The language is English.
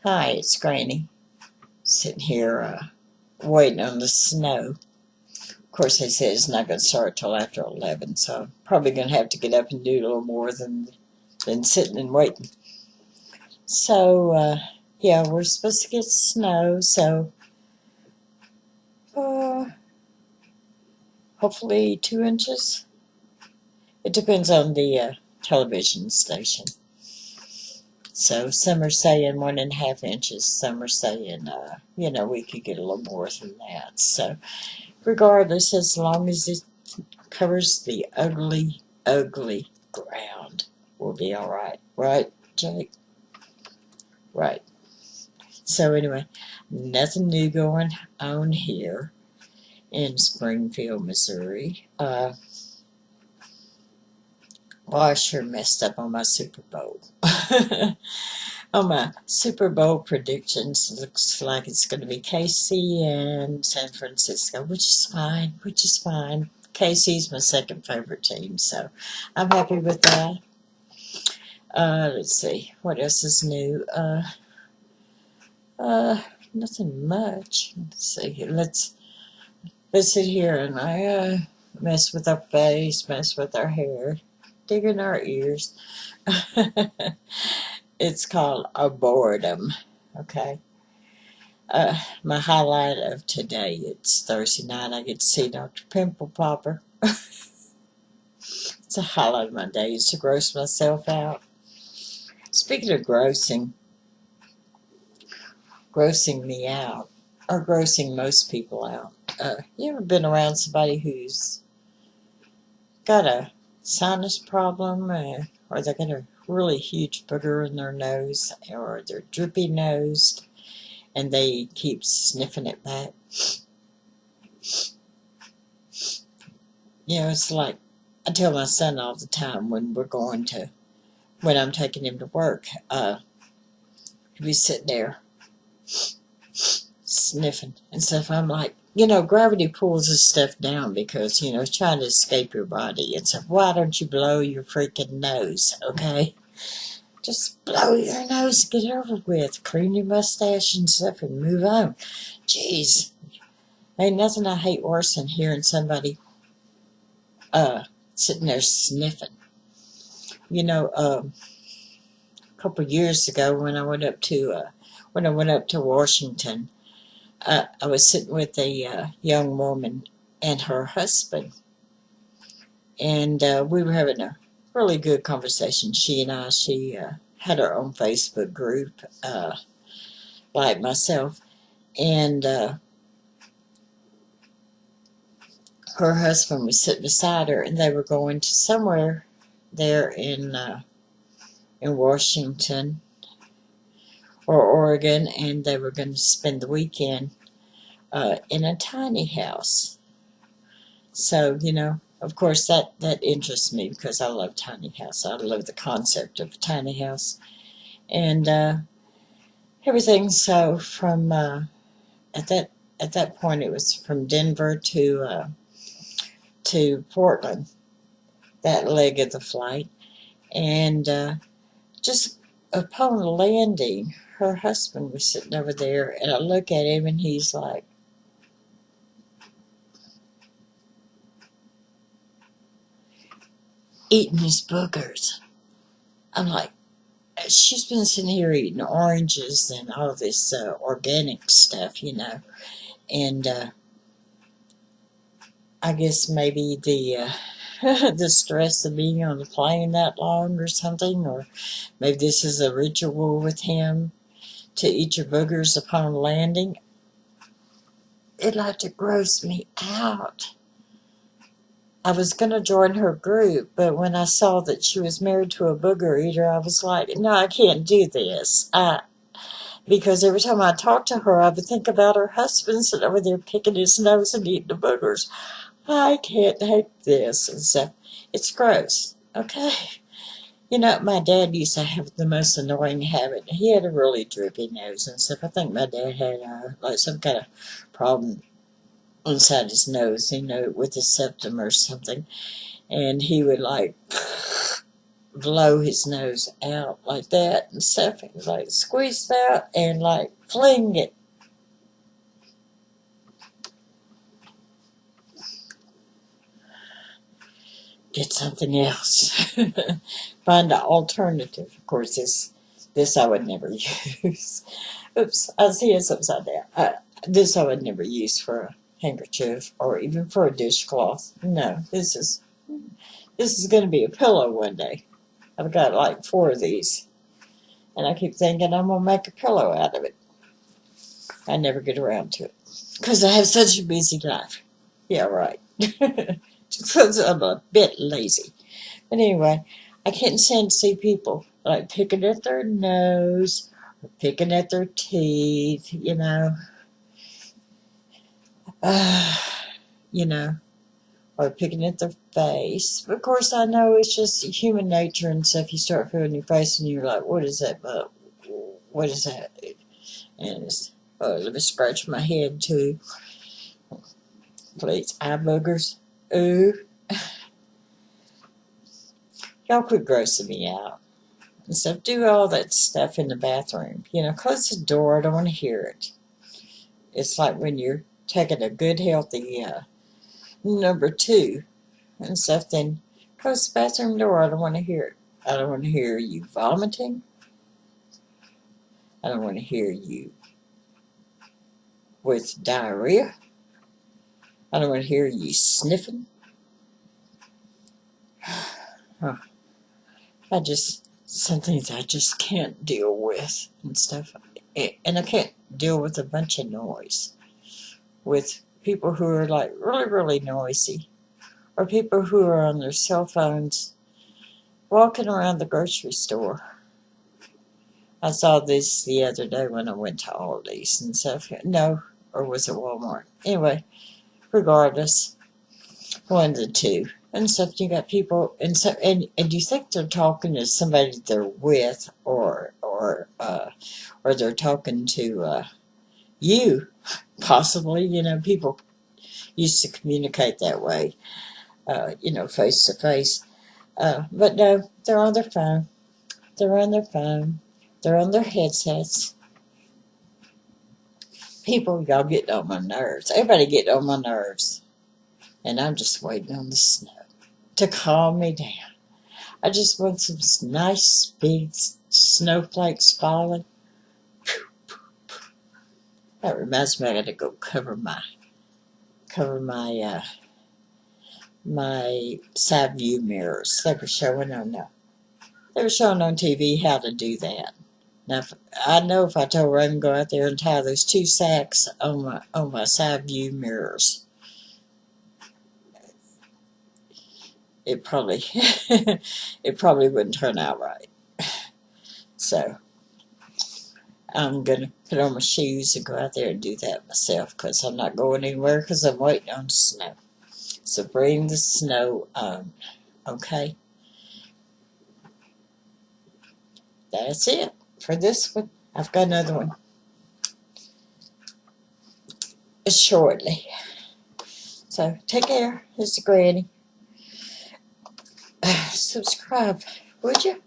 Hi, it's Granny. Sitting here waiting on the snow. Of course, they said it's not going to start till after 11, so I'm probably going to have to get up and do a little more than sitting and waiting. So, yeah, we're supposed to get snow, so uh, hopefully 2 inches. It depends on the television station. So some are saying 1.5 inches, some are saying, we could get a little more than that. So regardless, as long as it covers the ugly, ugly ground, we'll be all right. Right, Jake? Right. So anyway, nothing new going on here in Springfield, Missouri. Well, I sure messed up on my Super Bowl. On my Super Bowl predictions, it looks like it's going to be KC and San Francisco, which is fine, KC's my second favorite team, so I'm happy with that. Let's see, what else is new? Nothing much. Let's see, let's sit here and I mess with our face, mess with our hair, dig in our ears. It's called a boredom, okay? My highlight of today, it's Thursday night, I get to see Dr. Pimple Popper. It's a highlight of my day, is to gross myself out. Speaking of grossing me out, or grossing most people out, you ever been around somebody who's got a sinus problem, or they got a really huge booger in their nose, or they're drippy nosed, and they keep sniffing it back? It's like I tell my son all the time when I'm taking him to work, he'll be sitting there sniffing and stuff. I'm like, gravity pulls this stuff down because, it's trying to escape your body. And so why don't you blow your freaking nose, okay? Just blow your nose and get it over with. Clean your mustache and stuff and move on. Jeez. Ain't nothing I hate worse than hearing somebody sitting there sniffing. A couple of years ago when I went up to Washington, I was sitting with a young woman and her husband, and we were having a really good conversation. She had her own Facebook group, like myself, and her husband was sitting beside her, and they were going to somewhere there in Washington or Oregon, and they were going to spend the weekend in a tiny house. So, of course, that interests me because I love tiny house. I love the concept of a tiny house and everything. So from at that point, it was from Denver to Portland, that leg of the flight, and just upon landing, her husband was sitting over there, and I look at him, and he's like, eating his boogers. I'm like, she's been sitting here eating oranges and all this organic stuff, and I guess maybe the the stress of being on the plane that long or something, or maybe this is a ritual with him to eat your boogers upon landing. It like to gross me out. I was going to join her group, but when I saw that she was married to a booger eater, I was like, no, I can't do this. Because every time I talked to her, I would think about her husband sitting over there picking his nose and eating the boogers. I can't take this. And so it's gross, okay? My dad used to have the most annoying habit. He had a really drippy nose and stuff. I think my dad had like some kind of problem inside his nose, with his septum or something. And he would like blow his nose out like that and stuff, and like squeeze it out and like fling it. Get something else. Find an alternative. Of course, this I would never use. Oops, I see it's upside down. This I would never use for a handkerchief or even for a dishcloth. No, this is going to be a pillow one day. I've got like 4 of these, and I keep thinking I'm going to make a pillow out of it. I never get around to it because I have such a busy life. Yeah, right. Just because I'm a bit lazy. But anyway, I can't stand to see people like picking at their nose or picking at their teeth, you know, or picking at their face. Of course, I know it's just human nature and stuff. You start feeling your face and you're like, what is that? But what is that? And it's, let me scratch my head too. Please, eye boogers. Ooh. Y'all quit grossing me out. And stuff. Do all that stuff in the bathroom. Close the door. I don't want to hear it. It's like when you're taking a good, healthy number 2 and stuff, then close the bathroom door. I don't want to hear it. I don't want to hear you vomiting. I don't want to hear you with diarrhea. I don't want to hear you sniffing. Some things I just can't deal with and stuff. And I can't deal with a bunch of noise. With people who are like really, really noisy. Or people who are on their cell phones walking around the grocery store. I saw this the other day when I went to Aldi's and stuff. No, or was it Walmart? Anyway, regardless, one of the two. And stuff, you got people, and you think they're talking to somebody they're with, or they're talking to you, possibly. People used to communicate that way, face to face. But no, they're on their phone. They're on their phone. They're on their headsets. People, y'all getting on my nerves. Everybody getting on my nerves. And I'm just waiting on the snow to calm me down. I just want some nice big snowflakes falling. That reminds me, I gotta go cover my my side view mirrors. They were showing on TV how to do that. Now, I know if I told Raymond to go out there and tie those 2 sacks on my side view mirrors, it probably wouldn't turn out right. So I'm gonna put on my shoes and go out there and do that myself because I'm not going anywhere because I'm waiting on the snow. So bring the snow on, okay? That's it for this one. I've got another one shortly. So take care. This is Granny. Subscribe, would you?